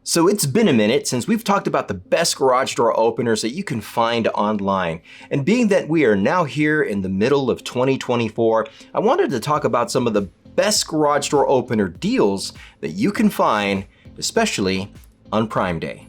So it's been a minute since we've talked about the best garage door openers that you can find online. And being that we are now here in the middle of 2024, I wanted to talk about some of the best garage door opener deals that you can find, especially on Prime Day.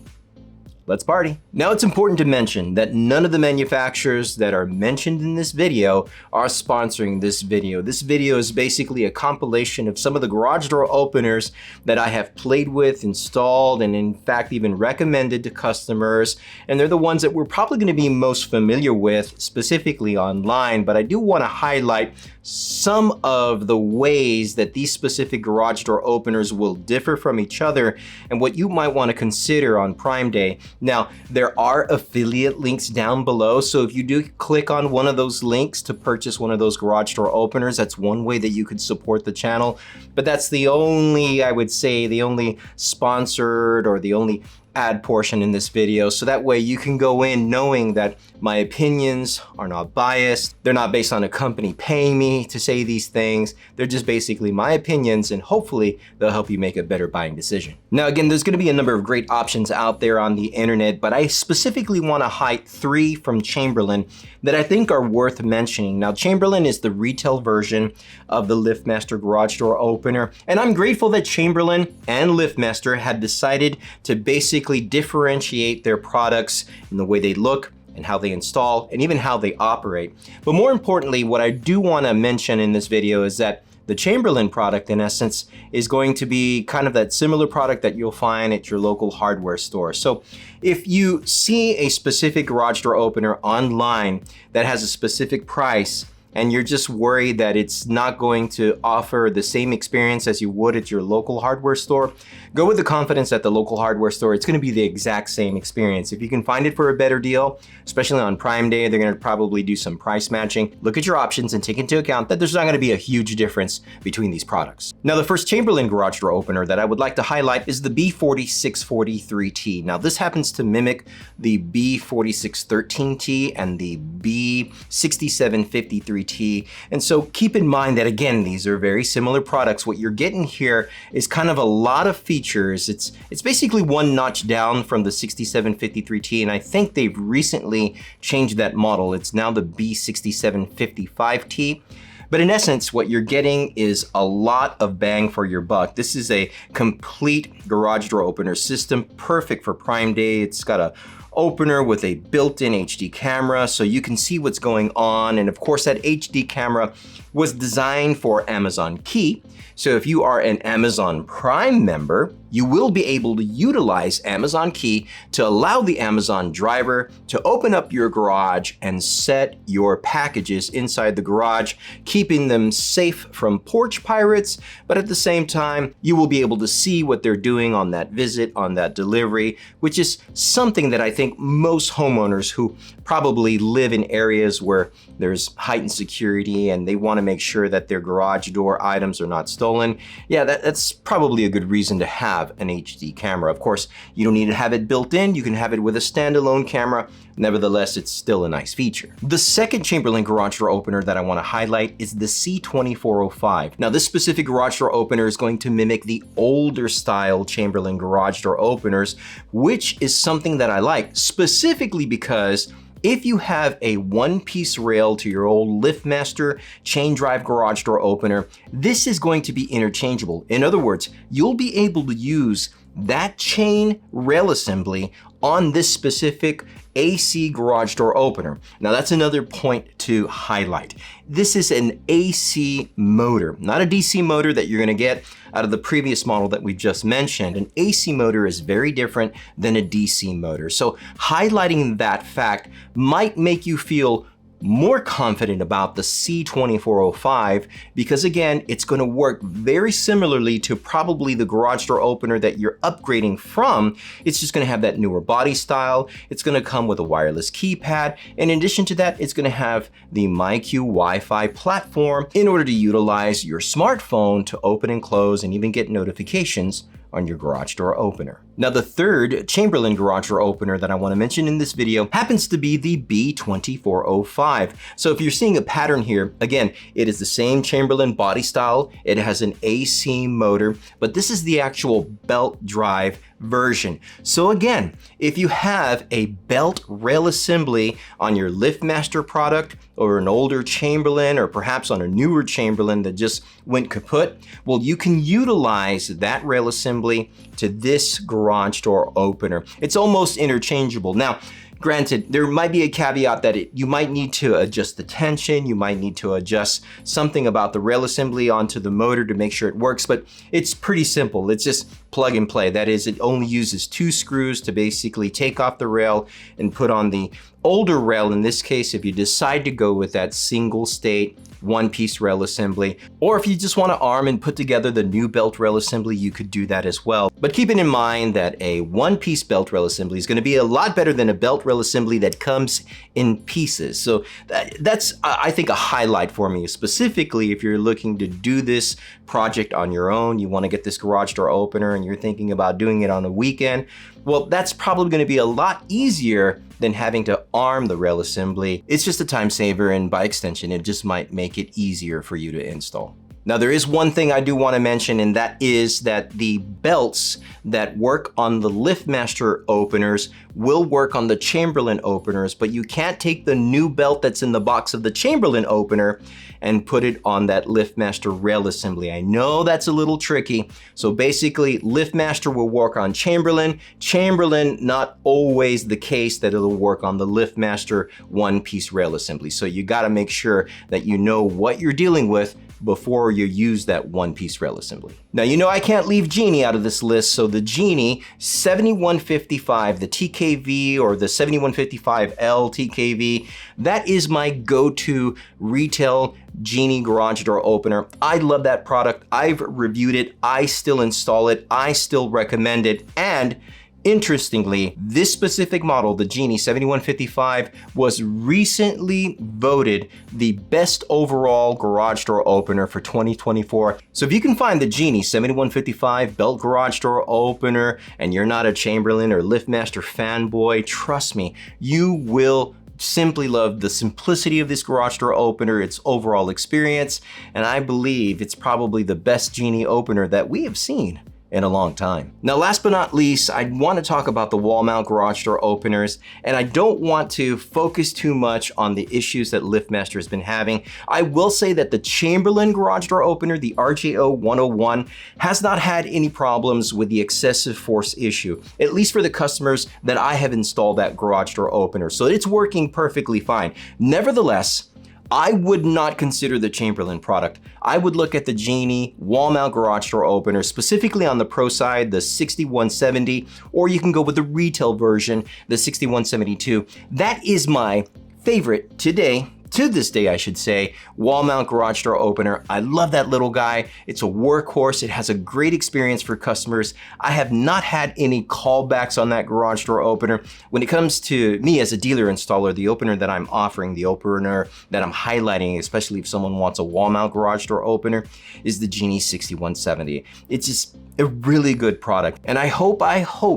Let's party. Now it's important to mention that none of the manufacturers that are mentioned in this video are sponsoring this video. This video is basically a compilation of some of the garage door openers that I have played with, installed, and in fact even recommended to customers. And they're the ones that we're probably going to be most familiar with, specifically online. But I do want to highlight some of the ways that these specific garage door openers will differ from each other and what you might want to consider on Prime Day. Now, there are affiliate links down below, so if you do click on one of those links to purchase one of those garage door openers, that's one way that you could support the channel. But that's the only, I would say, the only sponsored or the only ad portion in this video, so that way you can go in knowing that my opinions are not biased. They're not based on a company paying me to say these things. They're just basically my opinions, and hopefully they'll help you make a better buying decision. Now again, there's going to be a number of great options out there on the internet, but I specifically want to highlight 3 from Chamberlain that I think are worth mentioning. Now Chamberlain is the retail version of the LiftMaster garage door opener, and I'm grateful that Chamberlain and LiftMaster had decided to basically differentiate their products in the way they look and how they install and even how they operate. But more importantly, what I do want to mention in this video is that the Chamberlain product, in essence, is going to be kind of that similar product that you'll find at your local hardware store. So if you see a specific garage door opener online that has a specific price, and you're just worried that it's not going to offer the same experience as you would at your local hardware store, go with the confidence at the local hardware store. It's gonna be the exact same experience. If you can find it for a better deal, especially on Prime Day, they're gonna probably do some price matching. Look at your options and take into account that there's not gonna be a huge difference between these products. Now, the first Chamberlain garage door opener that I would like to highlight is the B4643T. Now, this happens to mimic the B4613T and the B6753T. And so keep in mind that, again, these are very similar products. What you're getting here is kind of a lot of features. It's basically one notch down from the 6753T, and I think they've recently changed that model. It's now the B6755T. But in essence, what you're getting is a lot of bang for your buck. This is a complete garage door opener system, perfect for Prime Day. It's got a opener with a built-in HD camera, so you can see what's going on. And of course, that HD camera was designed for Amazon Key. So if you are an Amazon Prime member, you will be able to utilize Amazon Key to allow the Amazon driver to open up your garage and set your packages inside the garage, keeping them safe from porch pirates. But at the same time, you will be able to see what they're doing on that visit, on that delivery, which is something that I think most homeowners who probably live in areas where there's heightened security and they want to make sure that their garage door items are not stolen. Yeah, that's probably a good reason to have an HD camera. Of course, you don't need to have it built in. You can have it with a standalone camera. Nevertheless, it's still a nice feature. The second Chamberlain garage door opener that I want to highlight is the C2405. Now, this specific garage door opener is going to mimic the older style Chamberlain garage door openers, which is something that I like, specifically because if you have a one-piece rail to your old LiftMaster chain drive garage door opener, this is going to be interchangeable. In other words, you'll be able to use that chain rail assembly on this specific AC garage door opener. Now that's another point to highlight. This is an AC motor, not a DC motor that you're gonna get out of the previous model that we've just mentioned. An AC motor is very different than a DC motor. So highlighting that fact might make you feel more confident about the C2405 because, again, it's going to work very similarly to probably the garage door opener that you're upgrading from. It's just going to have that newer body style. It's going to come with a wireless keypad. In addition to that, it's going to have the MyQ Wi-Fi platform in order to utilize your smartphone to open and close and even get notifications on your garage door opener. Now, the third Chamberlain garage door opener that I want to mention in this video happens to be the B2405. So if you're seeing a pattern here, again, it is the same Chamberlain body style. It has an AC motor, but this is the actual belt drive version. So again, if you have a belt rail assembly on your LiftMaster product or an older Chamberlain, or perhaps on a newer Chamberlain that just went kaput, well, you can utilize that rail assembly to this garage door opener. It's almost interchangeable. Now, granted, there might be a caveat that you might need to adjust the tension, you might need to adjust something about the rail assembly onto the motor to make sure it works, but it's pretty simple. It's just plug and play. That is, it only uses 2 screws to basically take off the rail and put on the older rail. In this case, if you decide to go with that single state one-piece rail assembly, or if you just want to arm and put together the new belt rail assembly, you could do that as well. But keeping in mind that a one-piece belt rail assembly is going to be a lot better than a belt rail assembly that comes in pieces. So that's, I think, a highlight for me, specifically if you're looking to do this project on your own, you want to get this garage door opener and you're thinking about doing it on a weekend. Well, that's probably going to be a lot easier than having to arm the rail assembly. It's just a time saver, and by extension, it just might make it easier for you to install. Now, there is one thing I do want to mention, and that is that the belts that work on the LiftMaster openers will work on the Chamberlain openers, but you can't take the new belt that's in the box of the Chamberlain opener and put it on that LiftMaster rail assembly. I know that's a little tricky. So basically, LiftMaster will work on Chamberlain. Chamberlain, not always the case that it'll work on the LiftMaster one-piece rail assembly. So you got to make sure that you know what you're dealing with before you use that one-piece rail assembly. Now, you know I can't leave Genie out of this list, so the Genie 7155, the TKV or the 7155L TKV, that is my go-to retail Genie garage door opener. I love that product. I've reviewed it. I still install it. I still recommend it. And interestingly, this specific model, the Genie 7155, was recently voted the best overall garage door opener for 2024. So if you can find the Genie 7155 belt garage door opener and you're not a Chamberlain or LiftMaster fanboy, trust me, you will simply love the simplicity of this garage door opener, its overall experience, and I believe it's probably the best Genie opener that we have seen in a long time. Now, last but not least, I want to talk about the wall mount garage door openers, and I don't want to focus too much on the issues that LiftMaster has been having. I will say that the Chamberlain garage door opener, the RJO 101, has not had any problems with the excessive force issue, at least for the customers that I have installed that garage door opener. So it's working perfectly fine. Nevertheless, I would not consider the Chamberlain product. I would look at the Genie wall mount garage door opener, specifically on the pro side, the 6170, or you can go with the retail version, the 6172. That is my favorite today, to this day, I should say, wall mount garage door opener. I love that little guy. It's a workhorse. It has a great experience for customers. I have not had any callbacks on that garage door opener. When it comes to me as a dealer installer, the opener that I'm offering, the opener that I'm highlighting, especially if someone wants a wall mount garage door opener, is the Genie 6170. It's just a really good product. And I hope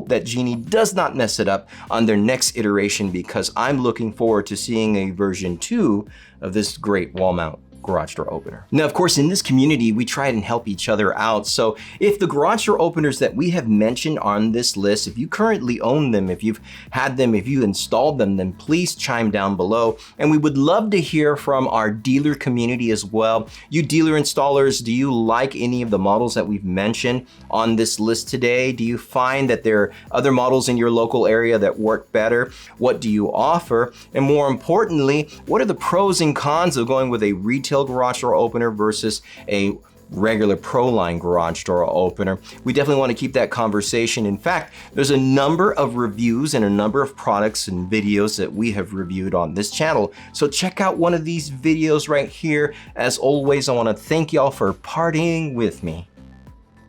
that Genie does not mess it up on their next iteration, because I'm looking forward to seeing a version 2 of this great wall mount garage door opener. Now, of course, in this community, we try and help each other out. So if the garage door openers that we have mentioned on this list, if you currently own them, if you've had them, if you installed them, then please chime down below. And we would love to hear from our dealer community as well. You dealer installers, do you like any of the models that we've mentioned on this list today? Do you find that there are other models in your local area that work better? What do you offer? And more importantly, what are the pros and cons of going with a retail garage door opener versus a regular pro line garage door opener? We definitely want to keep that conversation. In fact, there's a number of reviews and a number of products and videos that we have reviewed on this channel. So check out one of these videos right here. As always, I want to thank y'all for partying with me.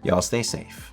Y'all stay safe.